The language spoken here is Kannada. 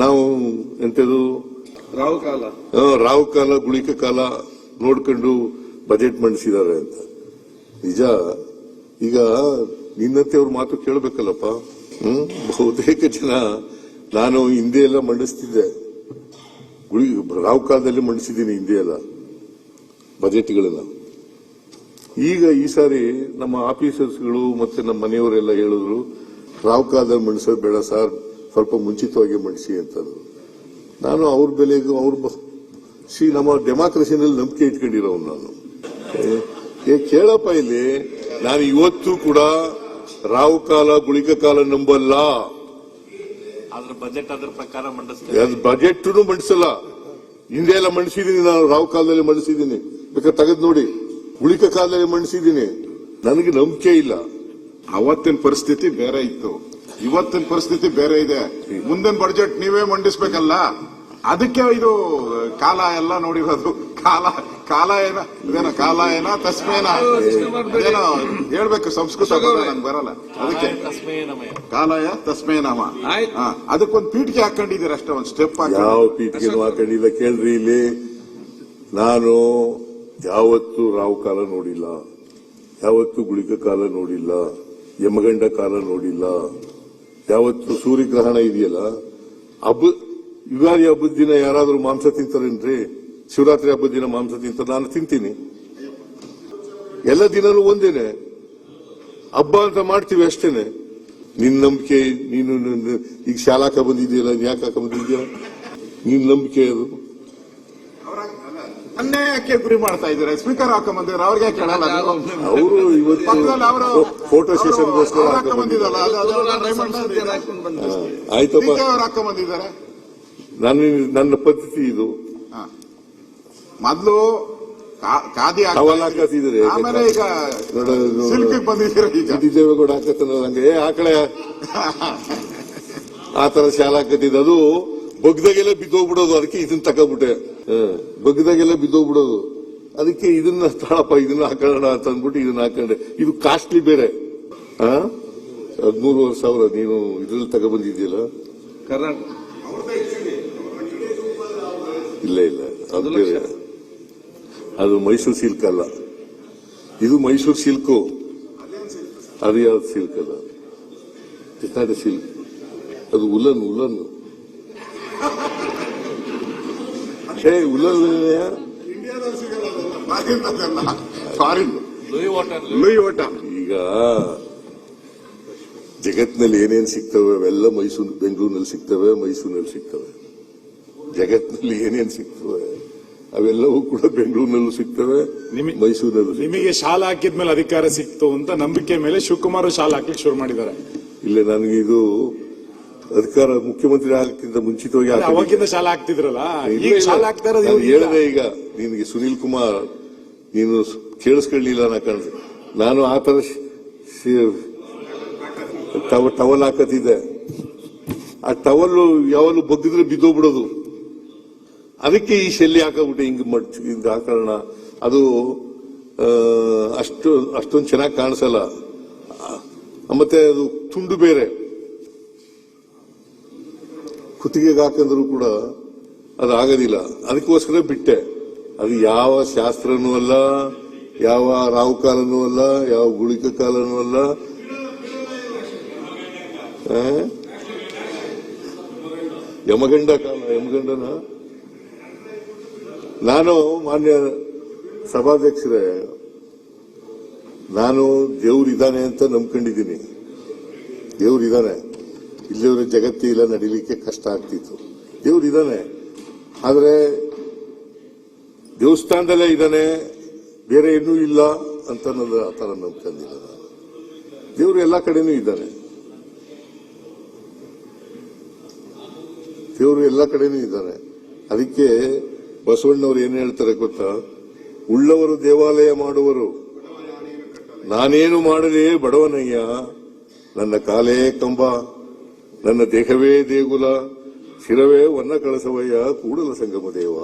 ನಾವು ಎಂತದು ರಾವು ಕಾಲ ಗುಳಿಕ ಕಾಲ ನೋಡ್ಕೊಂಡು ಬಜೆಟ್ ಮಂಡಿಸಿದ್ದಾರೆ ಅಂತ. ನಿಜ. ಈಗ ನಿನ್ನಂತೆ ಅವ್ರ ಮಾತು ಕೇಳಬೇಕಲ್ಲಪ್ಪ. ಬಹುತೇಕ ಜನ ನಾನು ಹಿಂದೆ ಎಲ್ಲ ಮಂಡಿಸ್ತಿದ್ದೆ, ರಾವ್ ಕಾಲದಲ್ಲಿ ಮಂಡಿಸಿದ್ದೀನಿ ಹಿಂದೆ ಎಲ್ಲ ಬಜೆಟ್ಗಳೆಲ್ಲ. ಈಗ ಈ ಸಾರಿ ನಮ್ಮ ಆಫೀಸರ್ಸ್ಗಳು ಮತ್ತೆ ನಮ್ಮ ಮನೆಯವರೆಲ್ಲ ಹೇಳಿದ್ರು, ರಾವ್ ಕಾಲದಲ್ಲಿ ಮಂಡಿಸೋದು ಬೇಡ ಸರ್, ಸ್ವಲ್ಪ ಮುಂಚಿತವಾಗಿ ಮಂಡಿಸಿ ಅಂತಂದ್ರು. ನಾನು ಅವ್ರ ಬೆಲೆಗೂ ನಮ್ಮ ಡೆಮಾಕ್ರಸಿನಲ್ಲಿ ನಂಬಿಕೆ ಇಟ್ಕೊಂಡಿರೋನು ನಾನು. ಕೇಳಪ್ಪ, ಇಲ್ಲಿ ನಾನು ಇವತ್ತು ಕೂಡ ರಾವ್ ಕಾಲ ಗುಳಿಕ ಕಾಲ ನಂಬಲ್ಲ. ಬಜೆಟ್ ಅದ್ರ ಪ್ರಕಾರ ಬಜೆಟ್ ಮಂಡಿಸಲ್ಲ. ಹಿಂದೆ ಎಲ್ಲ ಮಂಡಿಸಿದೀನಿ ನಾನು, ರಾವ್ ಕಾಲದಲ್ಲಿ ಮಂಡಿಸಿದೀನಿ, ಬೇಕಾದ್ರೆ ತೆಗೆದು ನೋಡಿ. ಗುಳಿಕ ಕಾಲದಲ್ಲಿ ಮಂಡಿಸಿದೀನಿ. ನನಗೆ ನಂಬಿಕೆ ಇಲ್ಲ. ಅವತ್ತಿನ ಪರಿಸ್ಥಿತಿ ಬೇರೆ ಇತ್ತು, ಇವತ್ತಿನ ಪರಿಸ್ಥಿತಿ ಬೇರೆ ಇದೆ. ಮುಂದಿನ ಬಜೆಟ್ ನೀವೇ ಮಂಡಿಸ್ಬೇಕಲ್ಲ, ಅದಕ್ಕೆ ಇದು ಕಾಲ ಎಲ್ಲ ನೋಡಿರೋದು. ಕಾಲ ಏನ ತಸ್ಮೇನ ಏನೋ ಹೇಳ್ಬೇಕು, ಸಂಸ್ಕೃತ ನಂಗೆ ಬರಲ್ಲ. ಅದಕ್ಕೆ ಕಾಲಯ ತಸ್ಮೇನಮ, ಅದಕ್ಕೊಂದು ಪೀಠಿಗೆ ಹಾಕೊಂಡಿದ್ದೀರ ಅಷ್ಟೇ, ಒಂದು ಸ್ಟೆಪ್. ಯಾವ ಪೀಠಿಗೆ ಹಾಕೊಂಡಿಲ್ಲ ಕೇಳ್ರಿ. ಇಲ್ಲಿ ನಾನು ಯಾವತ್ತು ರಾವ್ ಕಾಲ ನೋಡಿಲ್ಲ, ಯಾವತ್ತು ಗುಳಿಕ ಕಾಲ ನೋಡಿಲ್ಲ, ಯಮಗಂಡ ಕಾಲ ನೋಡಿಲ್ಲ. ಯಾವತ್ತು ಸೂರ್ಯಗ್ರಹಣ ಇದೆಯಲ್ಲ, ಯುಗಾದಿ ಹಬ್ಬದ ದಿನ ಯಾರಾದ್ರೂ ಮಾಂಸ ತಿಂತಾರೇನ್ರಿ? ಶಿವರಾತ್ರಿ ಹಬ್ಬದ ದಿನ ಮಾಂಸ ತಿಂತಾರೆ, ನಾನು ತಿಂತೀನಿ. ಎಲ್ಲ ದಿನನೂ ಒಂದೇನೆ, ಹಬ್ಬ ಅಂತ ಮಾಡ್ತೀವಿ ಅಷ್ಟೇನೆ. ನಿನ್ ನಂಬಿಕೆ, ನೀನು ಈಗ ಶಾಲಾಕ ಬಂದಿದೆಯಲ್ಲ, ಯಾಕೆ ಹಾಕ ಬಂದಿದ್ಯಾ? ನಿನ್ ನಂಬಿಕೆ ಅದು. ಅನ್ಯಾಯಕ್ಕೆ ಗುರಿ ಮಾಡ್ತಾ ಇದ್ದಾರೆ. ಸ್ಪೀಕರ್ ಹಾಕೊಂಬಂದಿದ್ದಾರೆ, ಅವ್ರಿಗೆ ಕೇಳಲ್ಲ. ಅವರು ಇವತ್ತು ಫೋಟೋ ಸೆಷನ್ಗೋಸ್ಕರ ಹಾಕೊಂಬಂದಿದ್ದಲ್ಲ, ಆಯ್ತಪ್ಪ, ಅವ್ರು ಹಾಕೊಂಬಂದಿದ್ದಾರೆ. ನನ್ನ ಪದ್ಧತಿ ಇದು. ಮೊದಲು ಖಾದಿ ಹಾಕತ್ತಿದ್ರೆ, ಆಮೇಲೆ ಈಗ ಸಿಲ್ಕ್ ಬಂದಿದ್ದೀರ. ಈಗ ದೇವೇಗೌಡ ಹಾಕತ್ತ ನಂಗೆ ಆಕಳೆ ಆತರ ಶಾಲ ಹಾಕತ್ತಿದ್ದು. ಅದು ಬಗ್ದಾಗೆಲ್ಲ ಬಿದ್ದೋಗ್ಬಿಡೋದು, ಅದಕ್ಕೆ ಇದನ್ನ ತಕೊಂಡ್ಬಿಟ್ಟೆ. ಬಗ್ದಾಗೆಲ್ಲ ಬಿದ್ದೋಗ್ಬಿಡೋದು, ಅದಕ್ಕೆ ಇದನ್ನ ತಾಳಪ್ಪ, ಇದನ್ನ ಹಾಕೋಣ ಅಂತ ಅಂದ್ಬಿಟ್ಟು ಇದನ್ನ ಹಾಕೊಂಡೆ. ಇದು ಕಾಸ್ಟ್ಲಿ ಬೇರೆ. 13,000 ನೀನು ಇದ್ರಲ್ಲಿ ತಗೊಬಂದಿದ್ಯಲ್ಲ. ಇಲ್ಲ ಅದು ಬೇರೆ. ಅದು ಮೈಸೂರು ಸಿಲ್ಕ್ ಅಲ್ಲ, ಇದು ಮೈಸೂರು ಸಿಲ್ಕು. ಅದು ಯಾವ್ದು ಸಿಲ್ಕ್ ಅಲ್ಲ, ಚಿತ್ತಾಡ ಸಿಲ್ಕ್. ಅದು ಉಲ್ಲನ್ ಉಲ್ಲನ್ ಈಗ ಜಗತ್ತಿನಲ್ಲಿ ಏನೇನು ಸಿಗ್ತವೆ ಅವೆಲ್ಲ ಬೆಂಗಳೂರಿನಲ್ಲಿ ಸಿಗ್ತವೆ, ಮೈಸೂರಿನಲ್ಲಿ ಸಿಗ್ತವೆ. ಜಗತ್ತಿನಲ್ಲಿ ಏನೇನು ಸಿಗ್ತವೆ ಅವೆಲ್ಲವೂ ಕೂಡ ಬೆಂಗಳೂರಿನಲ್ಲೂ ಸಿಗ್ತವೆ, ಮೈಸೂರಿನಲ್ಲೂ. ನಿಮಗೆ ಶಾಲೆ ಹಾಕಿದ್ಮೇಲೆ ಅಧಿಕಾರ ಸಿಕ್ತು ಅಂತ ನಂಬಿಕೆ ಮೇಲೆ ಶಿವಕುಮಾರ್ ಶಾಲೆ ಹಾಕ್ಲಿಕ್ಕೆ ಶುರು ಮಾಡಿದ್ದಾರೆ. ಇಲ್ಲ, ನನಗೆ ಇದು ಅಧಿಕಾರ ಮುಖ್ಯಮಂತ್ರಿ ಆಗಕ್ಕಿಂತ ಮುಂಚಿತವಾಗಿ ಅವಾಗಿಂದ ಶಾಲೆ ಹಾಕ್ತಿದ್ರಲ್ಲ, ಹೇಳಿದೆ. ಈಗ ನಿನಗೆ ಸುನೀಲ್ ಕುಮಾರ್ ನೀನು ಕೇಳಿಸ್ಕೊಳ್ಳಿಲ್ಲ ನಾ ಕಾಣಿಸ್. ನಾನು ಆತರ ಟವಲ್ ಹಾಕತ್ತಿದ್ದೆ. ಆ ಟವಲ್ ಯಾವಲ್ಲೂ ಬಗ್ಗಿದ್ರೆ ಬಿದ್ದೋಗ್ಬಿಡೋದು, ಅದಕ್ಕೆ ಈ ಶೆಲ್ಲಿ ಹಾಕಬಿಟ್ಟೆ. ಹಿಂಗ ಹಾಕೋಣ, ಅದು ಅಷ್ಟೊಂದು ಚೆನ್ನಾಗಿ ಕಾಣಿಸಲ್ಲ. ಮತ್ತೆ ಅದು ತುಂಡು ಬೇರೆ, ಕುತ್ತಿಗೆಗೆ ಹಾಕಂದ್ರೂ ಕೂಡ ಅದು ಆಗೋದಿಲ್ಲ. ಅದಕ್ಕೋಸ್ಕರ ಬಿಟ್ಟೆ. ಅದು ಯಾವ ಶಾಸ್ತ್ರನೂ ಅಲ್ಲ, ಯಾವ ರಾವು ಕಾಲನೂ ಅಲ್ಲ, ಯಾವ ಗುಳಿಕ ಕಾಲನೂ ಅಲ್ಲ. ಯಮಗಂಡ ಕಾಲ, ಯಮಗಂಡನ. ನಾನು ಮಾನ್ಯ ಸಭಾಧ್ಯಕ್ಷರೇ, ನಾನು ದೇವ್ರಿದ್ದಾನೆ ಅಂತ ನಂಬ್ಕೊಂಡಿದ್ದೀನಿ. ದೇವ್ರಿದ್ದಾನೆ, ಇಲ್ಲಿವರೆ ಜಗತ್ತೇ ಇಲ್ಲ, ನಡೀಲಿಕ್ಕೆ ಕಷ್ಟ ಆಗ್ತಿತ್ತು. ದೇವ್ರಿದ್ದಾನೆ, ಆದ್ರೆ ದೇವಸ್ಥಾನದಲ್ಲೇ ಇದ್ದಾನೆ, ಬೇರೆ ಏನೂ ಇಲ್ಲ ಅಂತ ನನ್ನ ಆ ಥರ ನಂಬ್ಕೊಂಡಿಲ್ಲ ನಾನು. ದೇವ್ರು ಎಲ್ಲ ಕಡೆನೂ ಇದ್ದಾನೆ, ದೇವರು ಎಲ್ಲ ಕಡೆನೂ ಇದ್ದಾನೆ. ಅದಕ್ಕೆ ಬಸವಣ್ಣವ್ರು ಏನ್ ಹೇಳ್ತಾರೆ ಗೊತ್ತಾ? ಉಳ್ಳವರು ದೇವಾಲಯ ಮಾಡುವರು, ನಾನೇನು ಮಾಡಲಿ ಬಡವನಯ್ಯ, ನನ್ನ ಕಾಲೇ ಕಂಬ, ನನ್ನ ದೇಹವೇ ದೇಗುಲ, ಶಿರವೇ ವನ್ನ ಕಳಸವಯ್ಯ, ಕೂಡಲ ಸಂಗಮ ದೇವ.